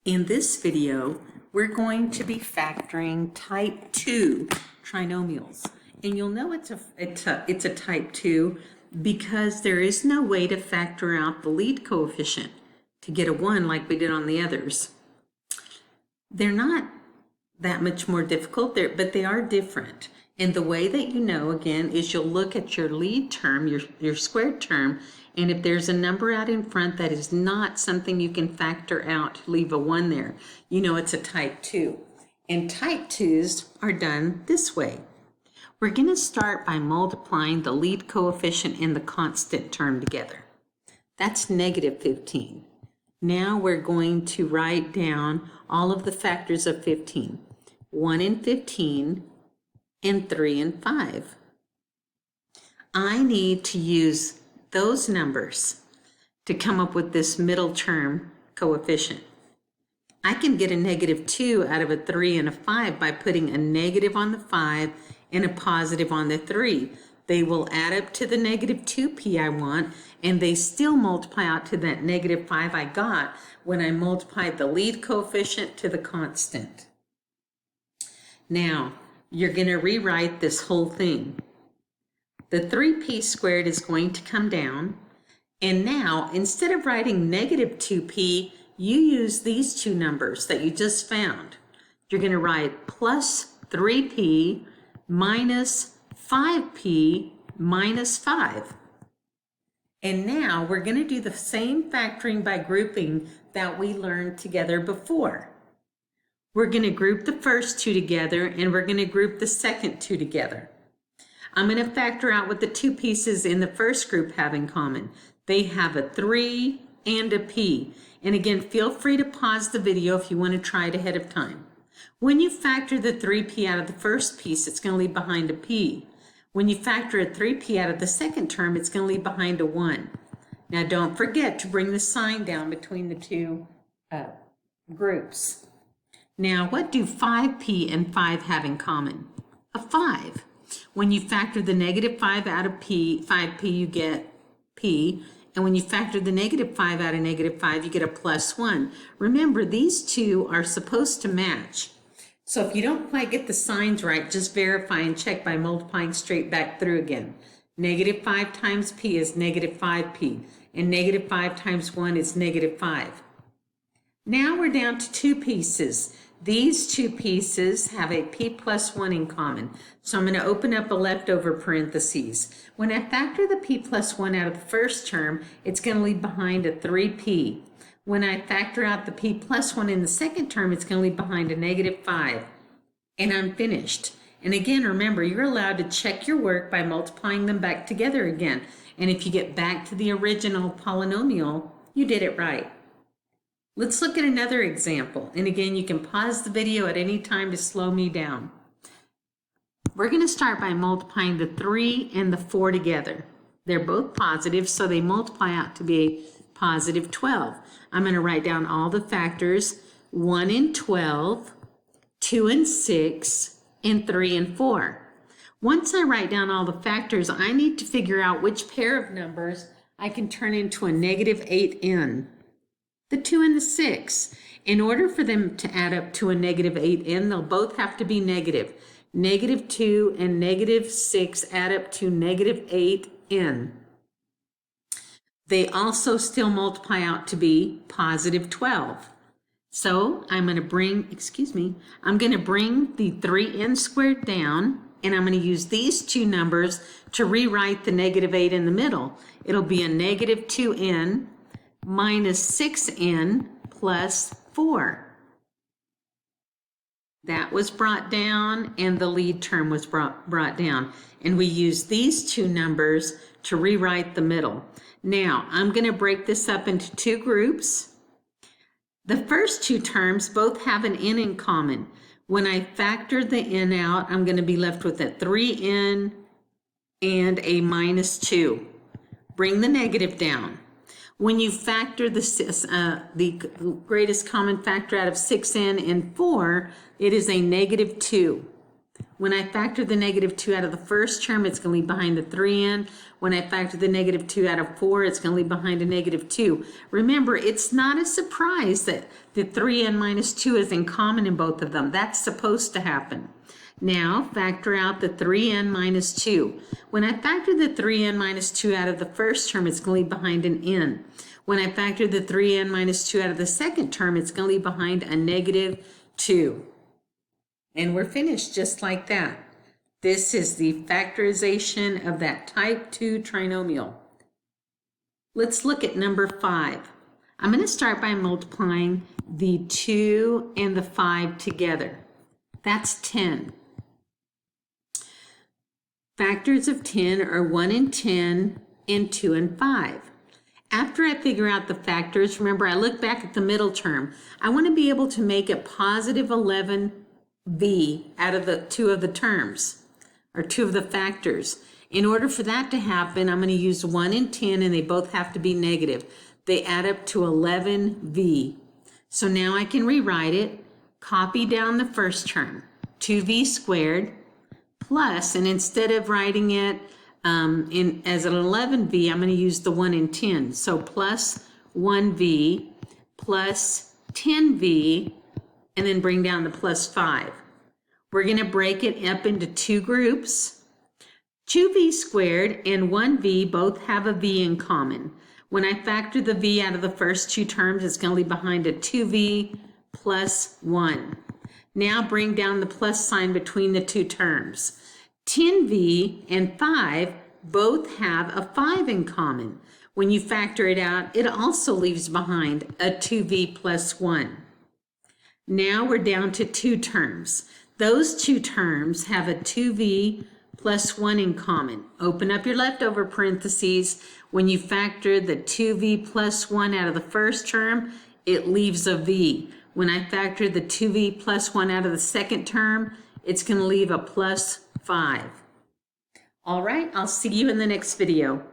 In this video, we're going to be factoring type 2 trinomials. And you'll know it's a type 2 because there is no way to factor out the lead coefficient to get a 1 like we did on the others. They're not that much more difficult, but they are different. And the way that you know, again, is you'll look at your lead term, your squared term, and if there's a number out in front that is not something you can factor out, leave a 1 there, you know it's a type 2. And type 2s are done this way. We're going to start by multiplying the lead coefficient and the constant term together. That's negative 15. Now we're going to write down all of the factors of 15. 1 and 15, and 3 and 5. I need to use those numbers to come up with this middle term coefficient. I can get a negative 2 out of a 3 and a 5 by putting a negative on the 5 and a positive on the 3. They will add up to the negative 2p I want, and they still multiply out to that negative 5 I got when I multiplied the lead coefficient to the constant. Now, you're going to rewrite this whole thing. The 3p squared is going to come down, and now instead of writing negative 2p, you use these two numbers that you just found. You're going to write plus 3p minus 5p minus 5. And now we're going to do the same factoring by grouping that we learned together before. We're going to group the first two together, and we're going to group the second two together. I'm going to factor out what the two pieces in the first group have in common. They have a 3 and a p. And again, feel free to pause the video if you want to try it ahead of time. When you factor the 3p out of the first piece, it's going to leave behind a p. When you factor a 3p out of the second term, it's going to leave behind a 1. Now don't forget to bring the sign down between the two groups. Now, what do 5p and 5 have in common? A 5. When you factor the negative 5 out of 5p, you get p. And when you factor the negative 5 out of negative 5, you get a plus 1. Remember, these two are supposed to match. So if you don't quite get the signs right, just verify and check by multiplying straight back through again. Negative 5 times p is negative 5p. And negative 5 times 1 is negative 5. Now we're down to two pieces. These two pieces have a p plus 1 in common. So I'm going to open up a leftover parentheses. When I factor the p plus 1 out of the first term, it's going to leave behind a 3p. When I factor out the p plus 1 in the second term, it's going to leave behind a negative 5. And I'm finished. And again, remember, you're allowed to check your work by multiplying them back together again. And if you get back to the original polynomial, you did it right. Let's look at another example. And again, you can pause the video at any time to slow me down. We're going to start by multiplying the 3 and the 4 together. They're both positive, so they multiply out to be positive 12. I'm going to write down all the factors: 1 and 12, 2 and 6, and 3 and 4. Once I write down all the factors, I need to figure out which pair of numbers I can turn into a negative 8n. The 2 and the 6. In order for them to add up to a negative 8n, they'll both have to be negative. Negative 2 and negative 6 add up to negative 8n. They also still multiply out to be positive 12. So I'm going to bring the 3n squared down, and I'm going to use these two numbers to rewrite the negative 8 in the middle. It'll be a negative 2n minus 6n plus 4. That was brought down, and the lead term was brought down. And we use these two numbers to rewrite the middle. Now, I'm going to break this up into two groups. The first two terms both have an n in common. When I factor the n out, I'm going to be left with a 3n and a minus 2. Bring the negative down. When you factor the greatest common factor out of 6n and 4, it is a negative 2. When I factor the negative 2 out of the first term, it's going to leave behind the 3n. When I factor the negative 2 out of 4, it's going to leave behind a negative 2. Remember, it's not a surprise that the 3n minus 2 is in common in both of them. That's supposed to happen. Now, factor out the 3n minus 2. When I factor the 3n minus 2 out of the first term, it's going to leave behind an n. When I factor the 3n minus 2 out of the second term, it's going to leave behind a negative 2. And we're finished just like that. This is the factorization of that type 2 trinomial. Let's look at number 5. I'm going to start by multiplying the 2 and the 5 together. That's 10. Factors of 10 are 1 and 10 and 2 and 5. After I figure out the factors, remember I look back at the middle term. I want to be able to make a positive 11v out of the 2 of the terms, or 2 of the factors. In order for that to happen, I'm going to use 1 and 10, and they both have to be negative. They add up to 11v. So now I can rewrite it, copy down the first term, 2v squared, plus, and instead of writing it as an 11v, I'm going to use the 1 and 10. So plus 1v plus 10v, and then bring down the plus 5. We're going to break it up into 2 groups. 2v squared and 1v both have a v in common. When I factor the v out of the first 2 terms, it's going to leave behind a 2v plus 1. Now bring down the plus sign between the 2 terms. 10v and 5 both have a 5 in common. When you factor it out, it also leaves behind a 2v plus 1. Now we're down to 2 terms. Those 2 terms have a 2v plus 1 in common. Open up your leftover parentheses. When you factor the 2v plus 1 out of the first term, it leaves a v. When I factor the 2v plus 1 out of the second term, it's going to leave a plus 5. All right, I'll see you in the next video.